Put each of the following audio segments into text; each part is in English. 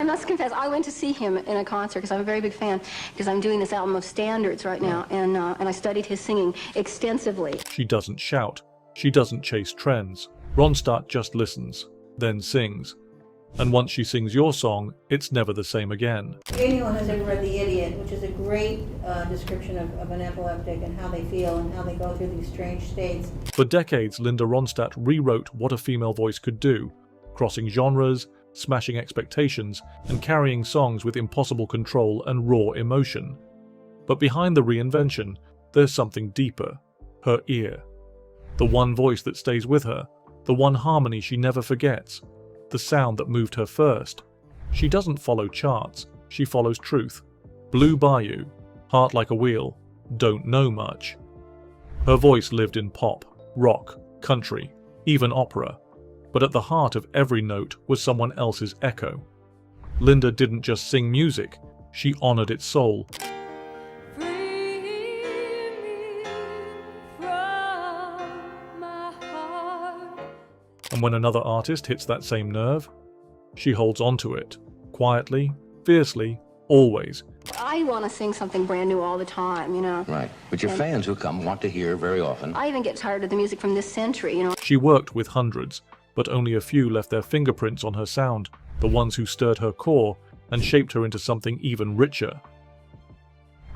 must confess, I went to see him in a concert because I'm a very big fan, because I'm doing this album of standards right now, and I studied his singing extensively. She doesn't shout. She doesn't chase trends. Ronstadt just listens, then sings. And once she sings your song, it's never the same again. Anyone who's ever read The Idiot, which is a great description of an epileptic and how they feel and how they go through these strange states. For decades, Linda Ronstadt rewrote what a female voice could do, crossing genres, smashing expectations, and carrying songs with impossible control and raw emotion. But behind the reinvention, there's something deeper: her ear. The one voice that stays with her, the one harmony she never forgets, the sound that moved her first. She doesn't follow charts, she follows truth. Blue Bayou, Heart Like a Wheel, Don't Know Much. Her voice lived in pop, rock, country, even opera, but at the heart of every note was someone else's echo. Linda didn't just sing music, she honored its soul. And when another artist hits that same nerve, she holds onto it, quietly, fiercely, always. I want to sing something brand new all the time, you know. Right, but your fans who come want to hear very often. I even get tired of the music from this century, you know. She worked with hundreds, but only a few left their fingerprints on her sound, the ones who stirred her core and shaped her into something even richer.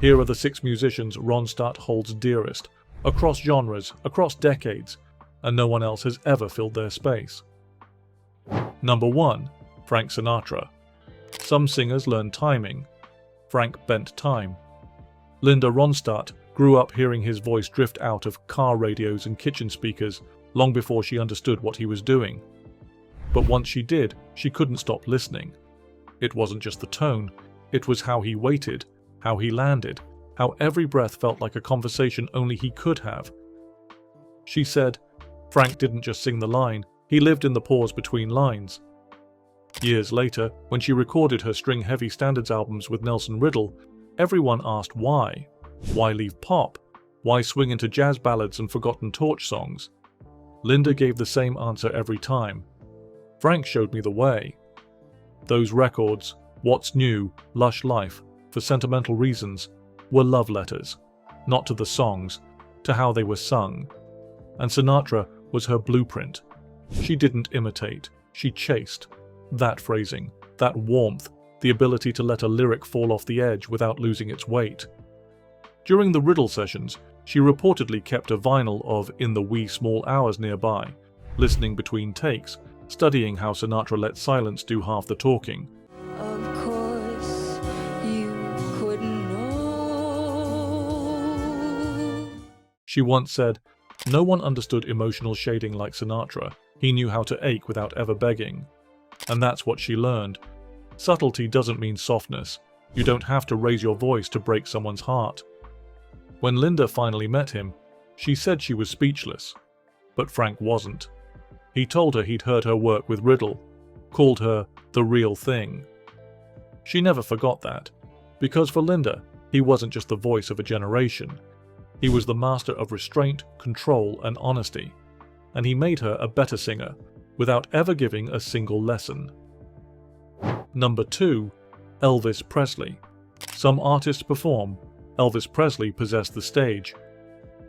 Here are the 6 musicians Ronstadt holds dearest, across genres, across decades, and no one else has ever filled their space. Number 1. Frank Sinatra. Some singers learn timing. Frank bent time. Linda Ronstadt grew up hearing his voice drift out of car radios and kitchen speakers long before she understood what he was doing. But once she did, she couldn't stop listening. It wasn't just the tone, it was how he waited, how he landed, how every breath felt like a conversation only he could have. She said, Frank didn't just sing the line, he lived in the pause between lines. Years later, when she recorded her string-heavy standards albums with Nelson Riddle, everyone asked why. Why leave pop? Why swing into jazz ballads and forgotten torch songs? Linda gave the same answer every time. Frank showed me the way. Those records, What's New, Lush Life, For Sentimental Reasons, were love letters, not to the songs, to how they were sung. And Sinatra was her blueprint. She didn't imitate, she chased. That phrasing, that warmth, the ability to let a lyric fall off the edge without losing its weight. During the Riddle sessions, she reportedly kept a vinyl of In the Wee Small Hours nearby, listening between takes, studying how Sinatra let silence do half the talking. Of course, you couldn't know. She once said, "No one understood emotional shading like Sinatra. He knew how to ache without ever begging." And that's what she learned. Subtlety doesn't mean softness. You don't have to raise your voice to break someone's heart. When Linda finally met him, she said she was speechless. But Frank wasn't. He told her he'd heard her work with Riddle, called her the real thing. She never forgot that, because for Linda, he wasn't just the voice of a generation. He was the master of restraint, control, and honesty. And he made her a better singer, without ever giving a single lesson. Number 2. Elvis Presley. Some artists perform. Elvis Presley possessed the stage.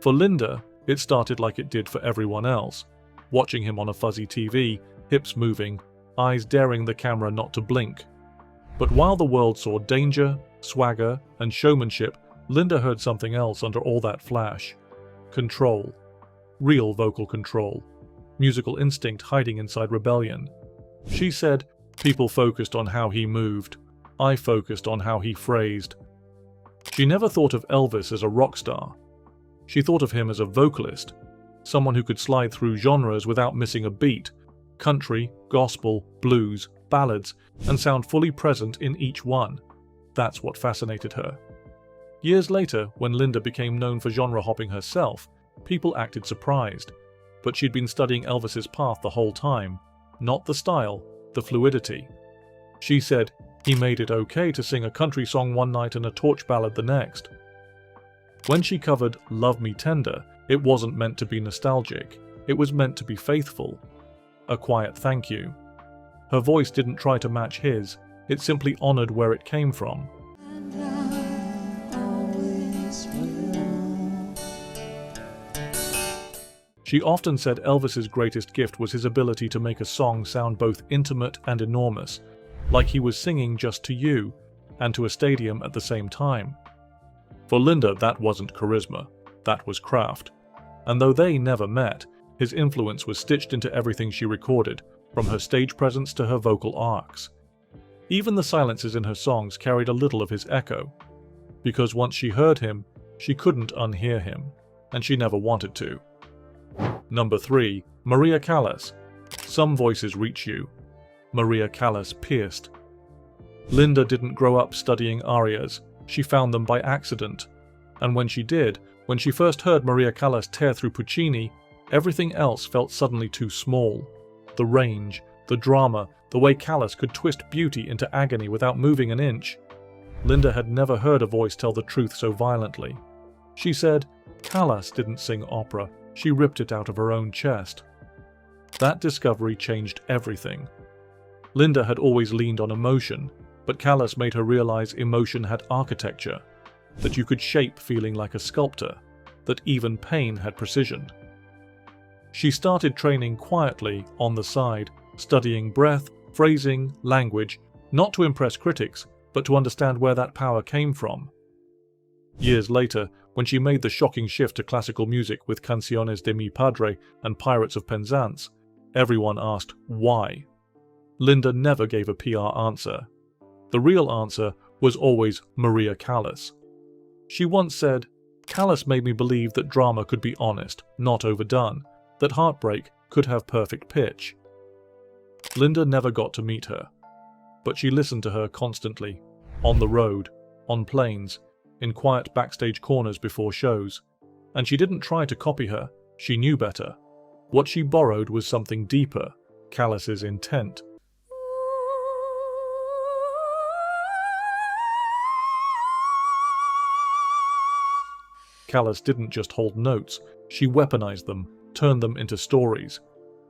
For Linda, it started like it did for everyone else, watching him on a fuzzy TV, hips moving, eyes daring the camera not to blink. But while the world saw danger, swagger, and showmanship, Linda heard something else under all that flash. Control. Real vocal control. Musical instinct hiding inside rebellion. She said, "People focused on how he moved. I focused on how he phrased." She never thought of Elvis as a rock star. She thought of him as a vocalist, someone who could slide through genres without missing a beat, country, gospel, blues, ballads, and sound fully present in each one. That's what fascinated her. Years later, when Linda became known for genre hopping herself, people acted surprised. But she'd been studying Elvis's path the whole time, not the style, the fluidity. She said, he made it okay to sing a country song one night and a torch ballad the next. When she covered Love Me Tender, it wasn't meant to be nostalgic, it was meant to be faithful. A quiet thank you. Her voice didn't try to match his, it simply honored where it came from. She often said Elvis's greatest gift was his ability to make a song sound both intimate and enormous, like he was singing just to you and to a stadium at the same time. For Linda, that wasn't charisma, that was craft. And though they never met, his influence was stitched into everything she recorded, from her stage presence to her vocal arcs. Even the silences in her songs carried a little of his echo, because once she heard him, she couldn't unhear him, and she never wanted to. Number 3. Maria Callas. Some voices reach you. Maria Callas pierced. Linda didn't grow up studying arias, she found them by accident. And when she did, when she first heard Maria Callas tear through Puccini, everything else felt suddenly too small. The range, the drama, the way Callas could twist beauty into agony without moving an inch. Linda had never heard a voice tell the truth so violently. She said, Callas didn't sing opera, she ripped it out of her own chest. That discovery changed everything. Linda had always leaned on emotion, but Callas made her realize emotion had architecture, that you could shape feeling like a sculptor, that even pain had precision. She started training quietly on the side, studying breath, phrasing, language, not to impress critics, but to understand where that power came from. Years later, when she made the shocking shift to classical music with Canciones de mi Padre and Pirates of Penzance, everyone asked why. Linda never gave a PR answer. The real answer was always Maria Callas. She once said, Callas made me believe that drama could be honest, not overdone, that heartbreak could have perfect pitch. Linda never got to meet her, but she listened to her constantly, on the road, on planes, in quiet backstage corners before shows, and she didn't try to copy her, she knew better. What she borrowed was something deeper, Callas's intent. Callas didn't just hold notes, she weaponized them, turned them into stories.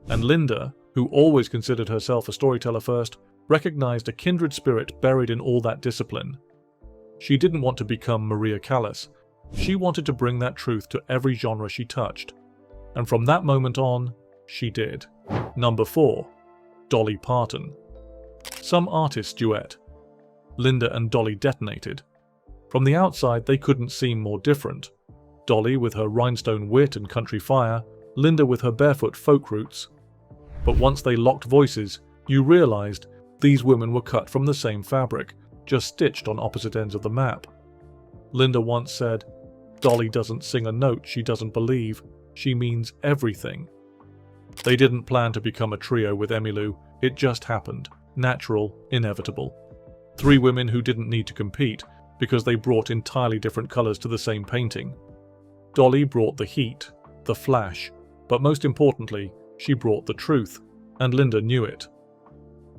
And Linda, who always considered herself a storyteller first, recognized a kindred spirit buried in all that discipline. She didn't want to become Maria Callas. She wanted to bring that truth to every genre she touched. And from that moment on, she did. Number 4. Dolly Parton. Some artists duet. Linda and Dolly detonated. From the outside, they couldn't seem more different. Dolly with her rhinestone wit and country fire, Linda with her barefoot folk roots. But once they locked voices, you realized these women were cut from the same fabric, just stitched on opposite ends of the map. Linda once said, Dolly doesn't sing a note she doesn't believe, she means everything. They didn't plan to become a trio with Emmylou, it just happened, natural, inevitable. 3 women who didn't need to compete, because they brought entirely different colors to the same painting. Dolly brought the heat, the flash, but most importantly, she brought the truth, and Linda knew it.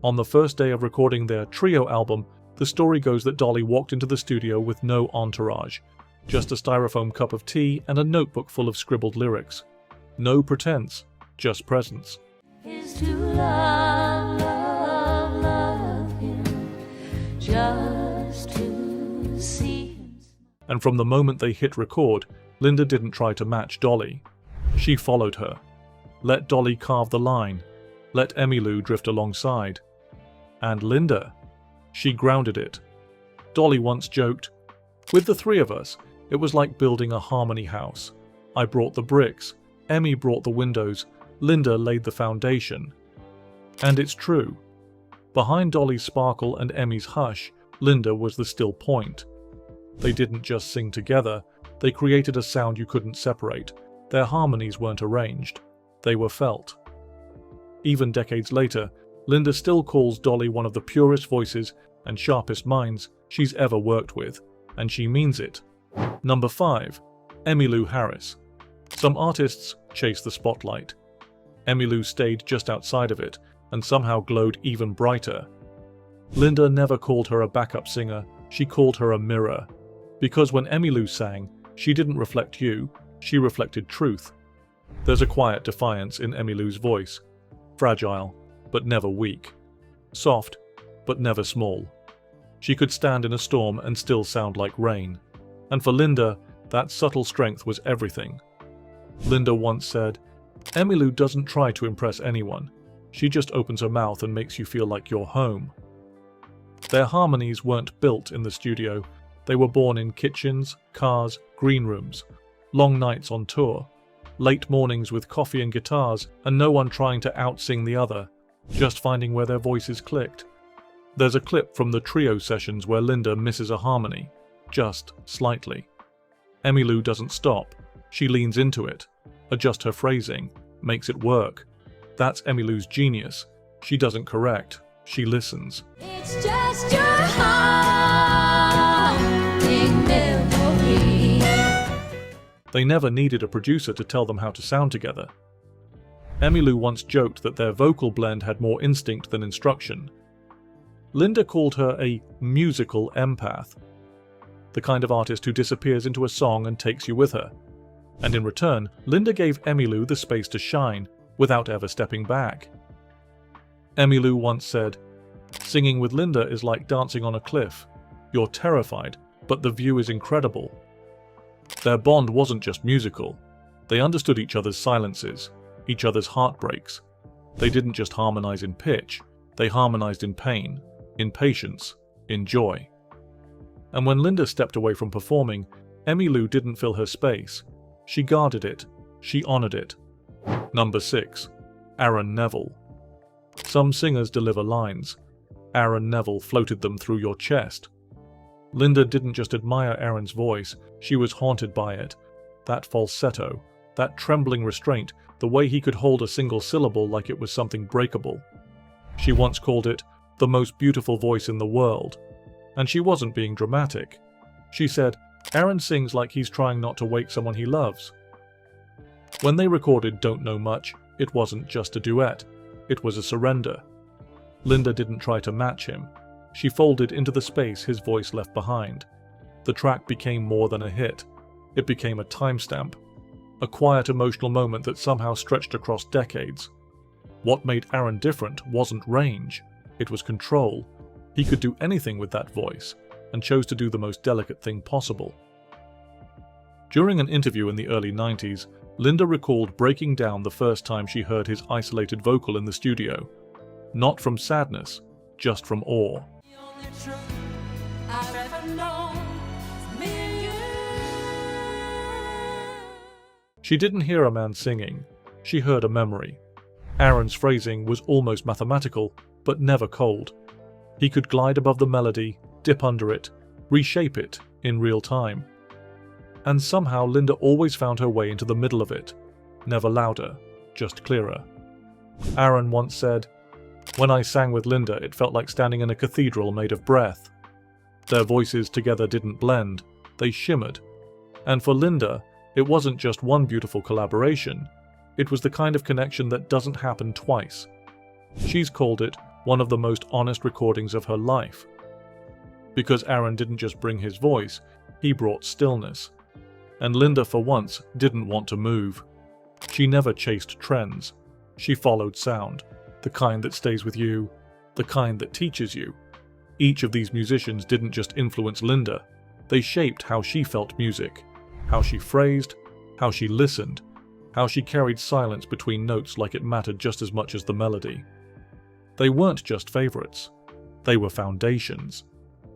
On the first day of recording their trio album, the story goes that Dolly walked into the studio with no entourage, just a styrofoam cup of tea and a notebook full of scribbled lyrics. No pretense, just presence. Is to love, love, love him, just to see him. And from the moment they hit record, Linda didn't try to match Dolly. She followed her. Let Dolly carve the line. Let Emmylou drift alongside. And Linda, she grounded it. Dolly once joked, with the 3 of us, it was like building a harmony house. I brought the bricks, Emmy brought the windows, Linda laid the foundation. And it's true. Behind Dolly's sparkle and Emmy's hush, Linda was the still point. They didn't just sing together, they created a sound you couldn't separate. Their harmonies weren't arranged, they were felt. Even decades later, Linda still calls Dolly one of the purest voices and sharpest minds she's ever worked with, and she means it. Number 5. Emil Harris. Some artists chase the spotlight. Emmylou stayed just outside of it, and somehow glowed even brighter. Linda never called her a backup singer, she called her a mirror. Because when Emmylou sang, she didn't reflect you, she reflected truth. There's a quiet defiance in Emmylou's voice. Fragile, but never weak. Soft, but never small. She could stand in a storm and still sound like rain. And for Linda, that subtle strength was everything. Linda once said, "Emmylou doesn't try to impress anyone. She just opens her mouth and makes you feel like you're home." Their harmonies weren't built in the studio. They were born in kitchens, cars, green rooms, long nights on tour, late mornings with coffee and guitars, and no one trying to out-sing the other, just finding where their voices clicked. There's a clip from the trio sessions where Linda misses a harmony, just slightly. Emmylou doesn't stop. She leans into it, adjusts her phrasing, makes it work. That's Emmylou's genius. She doesn't correct, she listens. It's just your haunting memory. They never needed a producer to tell them how to sound together. Emmylou once joked that their vocal blend had more instinct than instruction. Linda called her a musical empath, the kind of artist who disappears into a song and takes you with her. And in return, Linda gave Emmylou the space to shine without ever stepping back. Emmylou once said, "Singing with Linda is like dancing on a cliff. You're terrified, but the view is incredible." Their bond wasn't just musical. They understood each other's silences, each other's heartbreaks. They didn't just harmonize in pitch, they harmonized in pain, in patience, in joy. And when Linda stepped away from performing, Emmylou didn't fill her space. She guarded it. She honored it. Number 6. Aaron Neville. Some singers deliver lines. Aaron Neville floated them through your chest. Linda didn't just admire Aaron's voice, she was haunted by it. That falsetto, that trembling restraint, the way he could hold a single syllable like it was something breakable. She once called it the most beautiful voice in the world. And she wasn't being dramatic. She said, "Aaron sings like he's trying not to wake someone he loves." When they recorded Don't Know Much, it wasn't just a duet. It was a surrender. Linda didn't try to match him. She folded into the space his voice left behind. The track became more than a hit. It became a timestamp. A quiet emotional moment that somehow stretched across decades. What made Aaron different wasn't range. It was control. He could do anything with that voice, and chose to do the most delicate thing possible. During an interview in the early 90s, Linda recalled breaking down the first time she heard his isolated vocal in the studio. Not from sadness, just from awe. The only truth I've ever known is me and you. She didn't hear a man singing. She heard a memory. Aaron's phrasing was almost mathematical, but never cold. He could glide above the melody, dip under it, reshape it in real time. And somehow Linda always found her way into the middle of it. Never louder, just clearer. Aaron once said, "When I sang with Linda, it felt like standing in a cathedral made of breath." Their voices together didn't blend, they shimmered. And for Linda, it wasn't just one beautiful collaboration. It was the kind of connection that doesn't happen twice. She's called it one of the most honest recordings of her life. Because Aaron didn't just bring his voice, he brought stillness. And Linda, for once, didn't want to move. She never chased trends. She followed sound, the kind that stays with you, the kind that teaches you. Each of these musicians didn't just influence Linda, they shaped how she felt music, how she phrased, how she listened, how she carried silence between notes like it mattered just as much as the melody. They weren't just favorites, they were foundations.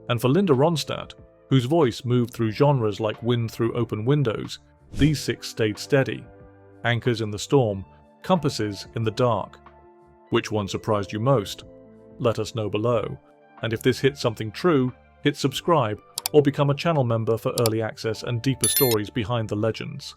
And for Linda Ronstadt, whose voice moved through genres like wind through open windows, these 6 stayed steady. Anchors in the storm, compasses in the dark. Which one surprised you most? Let us know below. And if this hit something true, hit subscribe or become a channel member for early access and deeper stories behind the legends.